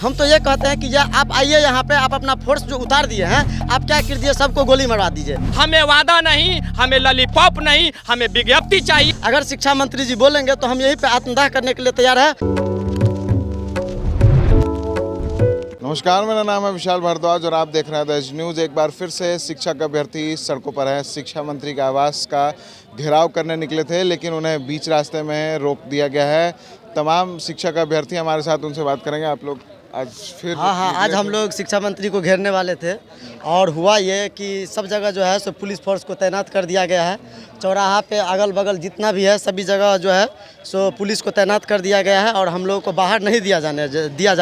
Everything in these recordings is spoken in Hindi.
हम तो ये कहते हैं कि आप आइए यहाँ पे, आप अपना फोर्स जो उतार दिए हैं, आप क्या कर दिए, सबको गोली मरवा दीजिए। हमें वादा नहीं, हमें लॉलीपॉप नहीं, हमें विज्ञप्ति चाहिए। अगर शिक्षा मंत्री जी बोलेंगे तो हम यहीं पे आत्मदाह करने के लिए तैयार है। नमस्कार, मेरा नाम है विशाल भारद्वाज और आप देख रहे हैं द एज न्यूज़। एक बार फिर से शिक्षक अभ्यर्थी सड़कों पर है। शिक्षा मंत्री के आवास का घेराव करने निकले थे, लेकिन उन्हें बीच रास्ते में रोक दिया गया है। तमाम शिक्षक अभ्यर्थी हमारे साथ, उनसे बात करेंगे। आप लोग आज फिर हाँ, आज हम लोग शिक्षा मंत्री को घेरने वाले थे और हुआ ये कि सब जगह जो है सो पुलिस फोर्स को तैनात कर दिया गया है। चौराहा पे अगल बगल जितना भी है सभी जगह जो है सो पुलिस को तैनात कर दिया गया है और हम लोगों को बाहर नहीं दिया जा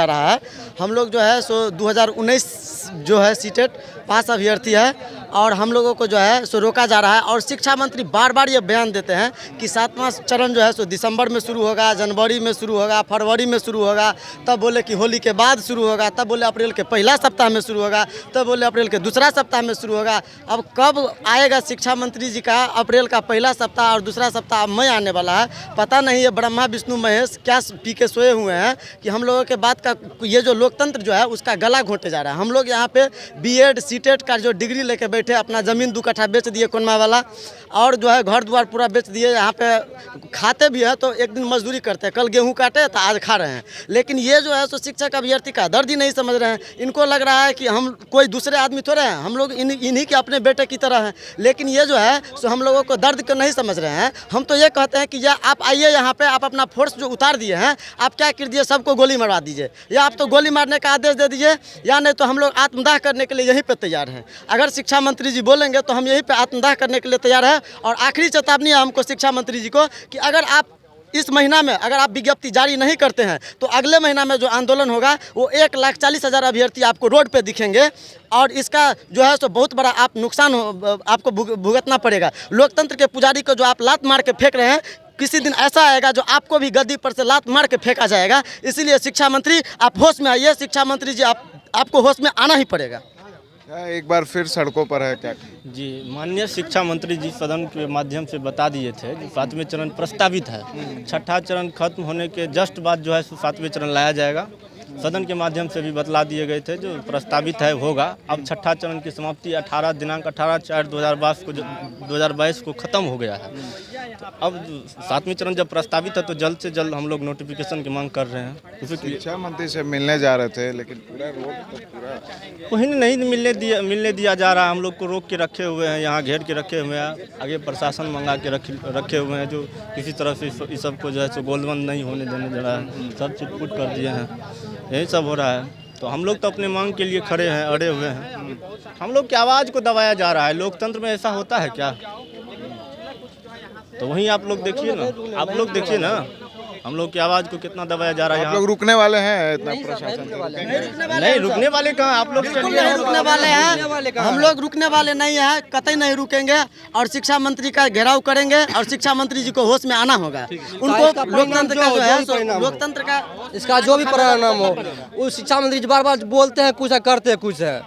रहा है। हम लोग जो है सो 2019 जो है सीटेट पास अभ्यर्थी है और हम लोगों को जो है सो रोका जा रहा है। और शिक्षा मंत्री बार बार ये बयान देते हैं कि 7वां चरण जो है सो दिसंबर में शुरू होगा, जनवरी में शुरू होगा, फरवरी में शुरू होगा, तब बोले कि होली के बाद शुरू होगा, तब बोले अप्रैल के पहला सप्ताह में शुरू होगा, तब बोले अप्रैल के दूसरा सप्ताह में शुरू होगा। अब कब आएगा शिक्षा मंत्री जी का अप्रैल का पहला सप्ताह और दूसरा सप्ताह अब मई आने वाला है, पता नहीं। ये ब्रह्मा विष्णु महेश क्या पी के सोए हुए हैं कि हम लोगों के बात का ये जो लोकतंत्र जो है उसका गला घोंटे जा रहा है। हम लोग यहाँ पे बीएड सीटेट का जो डिग्री लेके बैठे, अपना ज़मीन 2 कट्ठा बेच दिए कोनमा वाला, और जो है घर द्वार पूरा बेच दिए। यहाँ पे खाते भी है तो एक दिन मजदूरी करते हैं, कल गेहूँ काटे तो आज खा रहे हैं। लेकिन ये जो है सो शिक्षक अभ्यर्थी का दर्द ही नहीं समझ रहे हैं। इनको लग रहा है कि हम कोई दूसरे आदमी थोड़े हैं, हम लोग इन्हीं के अपने बेटे की तरह हैं। लेकिन ये जो है सो हम लोगों को दर्द को नहीं समझ रहे हैं। हम तो ये कहते हैं कि आप आइए यहाँ पे, आप अपना फोर्स जो उतार दिए हैं, आप क्या कर दिए, सबको गोली मरवा दीजिए, या आप तो गोली मारने का आदेश दे दीजिए, या नहीं तो हम लोग आत्मदाह करने के लिए यहीं पे तैयार हैं। अगर शिक्षा मंत्री जी बोलेंगे तो हम यहीं पे आत्मदाह करने के लिए तैयार हैं। और आखिरी चेतावनी है हमको शिक्षा मंत्री जी को कि अगर आप इस महीना में अगर आप विज्ञप्ति जारी नहीं करते हैं तो अगले महीना में जो आंदोलन होगा वो 1,40,000 अभ्यर्थी आपको रोड पे दिखेंगे और इसका जो है सो बहुत बड़ा आप नुकसान आपको भुगतना पड़ेगा। लोकतंत्र के पुजारी को जो आप लात मार के फेंक रहे हैं, किसी दिन ऐसा आएगा जो आपको भी गद्दी पर से लात मार के फेंका जाएगा। इसीलिए शिक्षा मंत्री आप होश में आइए। शिक्षा मंत्री जी आपको होश में आना ही पड़ेगा। एक बार फिर सड़कों पर है क्या? जी, माननीय शिक्षा मंत्री जी सदन के माध्यम से बता दिए थे जो 7वें चरण प्रस्तावित है, 6ठा चरण खत्म होने के जस्ट बाद जो है 7वें चरण लाया जाएगा। सदन के माध्यम से भी बतला दिए गए थे जो प्रस्तावित है होगा। अब 6ठा चरण की समाप्ति दिनांक 18/4/2022 को ख़त्म हो गया है। तो अब 7वें चरण जब प्रस्तावित है तो जल्द से जल्द हम लोग नोटिफिकेशन की मांग कर रहे हैं। शिक्षा मंत्री से मिलने जा रहे थे, लेकिन पूरा रोड तो पूरा कहीं नहीं मिलने दिया जा रहा है। हम लोग को रोक के रखे हुए हैं, यहाँ घेर के रखे हुए हैं। आगे प्रशासन मंगा के रखे हुए हैं जो किसी तरह से इस सब को जो है सो गोलबंद नहीं होने देने जा रहा है। सब चिटपुट कर दिए हैं, यही सब हो रहा है। तो हम लोग तो अपने मांग के लिए खड़े हैं, अड़े हुए हैं। हम लोग की आवाज़ को दबाया जा रहा है। लोकतंत्र में ऐसा होता है क्या? तो वहीं आप लोग देखिए ना, हम लोग की आवाज़ को कितना दबाया जा रहा है। आप लोग रुकने वाले हैं? इतना प्रशासन नहीं रुकने वाले कहाँ? आप लोग बिल्कुल नहीं रुकने वाले हैं। हम लोग रुकने वाले नहीं हैं, कतई नहीं रुकेंगे और शिक्षा मंत्री का घेराव करेंगे और शिक्षा मंत्री जी को होश में आना होगा। उनको लोकतंत्र का जो है लोकतंत्र का इसका जो भी परिणाम हो, उस शिक्षा मंत्री जी बार बार बोलते हैं कुछ है, करते हैं कुछ है।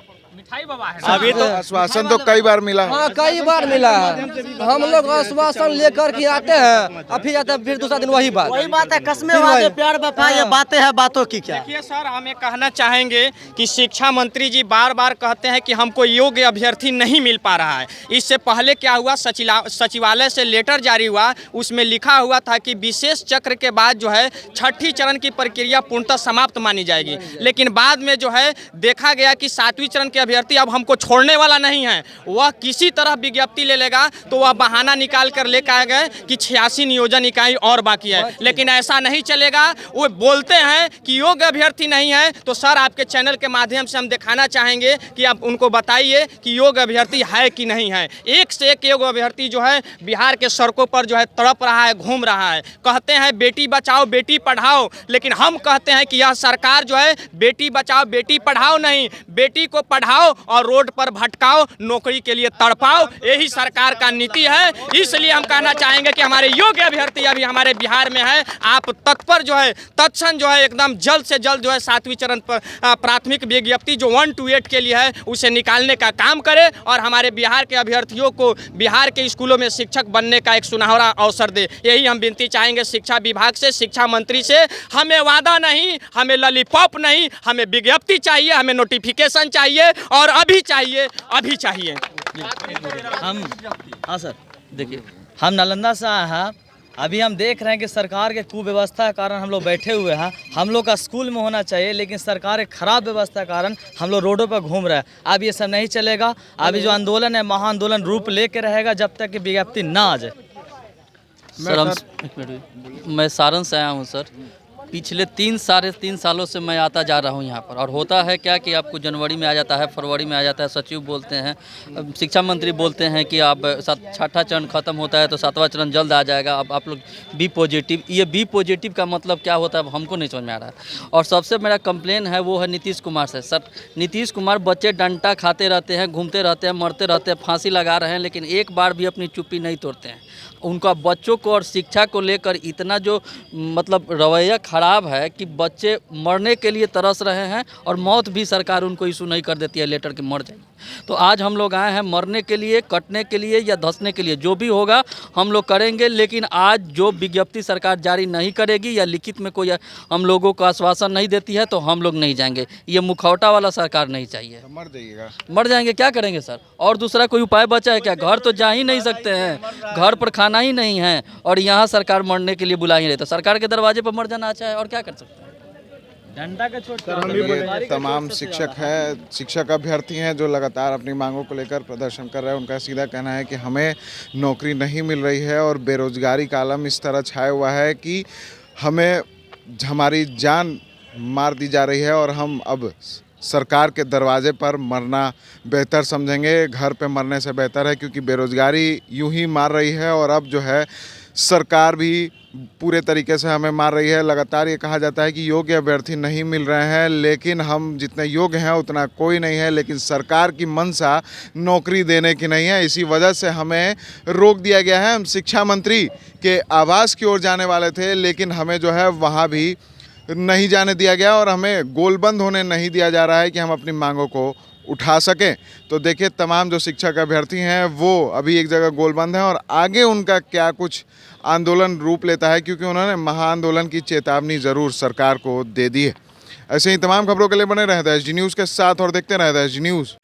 अभी तो आश्वासन तो कई बार मिला। हाँ, कई बार मिला है। हम लोग आश्वासन लेकर के आते हैं और फिर आते हैं, फिर दूसरा दिन वही बात है। कसमें वादे प्यार वफा, ये बातें हैं, बातों की क्या। देखिए सर, हम ये कहना चाहेंगे कि शिक्षा मंत्री जी बार बार कहते हैं कि हमको योग्य अभ्यर्थी नहीं मिल पा रहा है। इससे पहले क्या हुआ, सचिवालय से लेटर जारी हुआ, उसमें लिखा हुआ था कि विशेष चक्र के बाद जो है 6ठी चरण की प्रक्रिया पूर्णतः समाप्त मानी जाएगी। लेकिन बाद में जो है देखा गया कि 7वीं चरण के अभ्यर्थी अब हमको छोड़ने वाला नहीं है। वह किसी तरह विज्ञप्ति ले लेगा तो वह बहाना निकाल कर लेकर आ गए कि 86 नियोजन इकाई और बाकी है। लेकिन ऐसा नहीं चलेगा। वो बोलते हैं कि योग्य अभ्यर्थी नहीं है, तो सर आपके चैनल के माध्यम से हम दिखाना चाहेंगे कि आप उनको बताइए कि योग्य अभ्यर्थी है कि नहीं है। एक से एक योग्य अभ्यर्थी जो है बिहार के सड़कों पर जो है तड़प रहा है, घूम रहा है। कहते हैं बेटी बचाओ बेटी पढ़ाओ, लेकिन हम कहते हैं कि यह सरकार जो है बेटी बचाओ बेटी पढ़ाओ नहीं, बेटी को पढ़ाओ और रोड पर भटकाओ, नौकरी के लिए तड़पाओ, यही सरकार का नीति है। इसलिए हम कहना चाहेंगे कि हमारे योग्य अभ्यर्थी अभी हमारे बिहार में है, आप तत्पर जो है तत्क्षण जो है एकदम जल्द से जल्द जो है 7वीं चरण पर प्राथमिक विज्ञप्ति जो 1 to 8 के लिए है उसे निकालने का काम करें और हमारे बिहार के अभ्यर्थियों को बिहार के स्कूलों में शिक्षक बनने का एक सुनहरा अवसर दे। यही हम विनती चाहेंगे शिक्षा विभाग से, शिक्षा मंत्री से। हमें वादा नहीं, हमें लॉलीपॉप नहीं, हमें विज्ञप्ति चाहिए, हमें नोटिफिकेशन चाहिए और अभी चाहिए, अभी चाहिए। हम हाँ सर, देखिए हम नालंदा से आए हैं। अभी हम देख रहे हैं कि सरकार के कुव्यवस्था के कारण हम लोग बैठे हुए हैं। हम लोग का स्कूल में होना चाहिए, लेकिन सरकार के खराब व्यवस्था के कारण हम लोग रोडों पर घूम रहे हैं। अब ये सब नहीं चलेगा। अभी जो आंदोलन है महाआंदोलन रूप लेके रहेगा जब तक कि विज्ञप्ति ना आ जाए। मैं सारण से आया हूँ सर। पिछले 3-3.5 सालों से मैं आता जा रहा हूँ यहाँ पर, और होता है क्या कि आपको जनवरी में आ जाता है, फरवरी में आ जाता है, सचिव बोलते हैं, शिक्षा मंत्री बोलते हैं कि आप 6ठा चरण खत्म होता है तो 7वां चरण जल्द आ जाएगा, अब आप लोग बी पॉजिटिव। ये बी पॉजिटिव का मतलब क्या होता है हमको नहीं समझ में आ रहा है। और सबसे मेरा कंप्लेन है वो है नीतीश कुमार से। सर नीतीश कुमार बच्चे डंडा खाते रहते हैं, घूमते रहते हैं, मरते रहते हैं, फांसी लगा रहे हैं, लेकिन एक बार भी अपनी चुप्पी नहीं तोड़ते हैं। उनका बच्चों को और शिक्षा को लेकर इतना जो मतलब रवैया खराब है कि बच्चे मरने के लिए तरस रहे हैं और मौत भी सरकार उनको इशू नहीं कर देती है लेटर कि मर जाएंगे। तो आज हम लोग आए हैं मरने के लिए, कटने के लिए या धंसने के लिए, जो भी होगा हम लोग करेंगे। लेकिन आज जो विज्ञप्ति सरकार जारी नहीं करेगी या लिखित में कोई हम लोगों को आश्वासन नहीं देती है तो हम लोग नहीं जाएंगे। ये मुखौटा वाला सरकार नहीं चाहिए। तो मर जाइएगा। मर जाएंगे, क्या करेंगे सर? और दूसरा कोई उपाय बचा है क्या? घर तो जा ही नहीं सकते हैं, घर पर खाना ही नहीं है, और यहाँ सरकार मरने के लिए बुला ही रही। तो सरकार के दरवाजे पर मर जाना अच्छा है, और क्या कर सकते हैं? डंडा का छोड़ ये तमाम शिक्षक हैं, शिक्षक अभ्यर्थी हैं जो लगातार अपनी मांगों को लेकर प्रदर्शन कर रहे हैं। उनका सीधा कहना है कि हमें नौकरी नहीं मिल रही है और बेरोजगारी का आलम इस तरह छाया हुआ है कि हमें हमारी जान मार दी जा रही है और हम अब सरकार के दरवाजे पर मरना बेहतर समझेंगे, घर पे मरने से बेहतर है, क्योंकि बेरोजगारी यूं ही मार रही है और अब जो है सरकार भी पूरे तरीके से हमें मार रही है। लगातार ये कहा जाता है कि योग्य अभ्यर्थी नहीं मिल रहे हैं, लेकिन हम जितने योग्य हैं उतना कोई नहीं है, लेकिन सरकार की मंशा नौकरी देने की नहीं है। इसी वजह से हमें रोक दिया गया है। हम शिक्षा मंत्री के आवास की ओर जाने वाले थे, लेकिन हमें जो है वहाँ भी नहीं जाने दिया गया और हमें गोलबंद होने नहीं दिया जा रहा है कि हम अपनी मांगों को उठा सकें। तो देखिए तमाम जो शिक्षक अभ्यर्थी हैं वो अभी एक जगह गोलबंद हैं और आगे उनका क्या कुछ आंदोलन रूप लेता है, क्योंकि उन्होंने महाआंदोलन की चेतावनी ज़रूर सरकार को दे दी है। ऐसे ही तमाम खबरों के लिए बने रहता है एसडी न्यूज़ के साथ और देखते रहता है एसडी न्यूज़।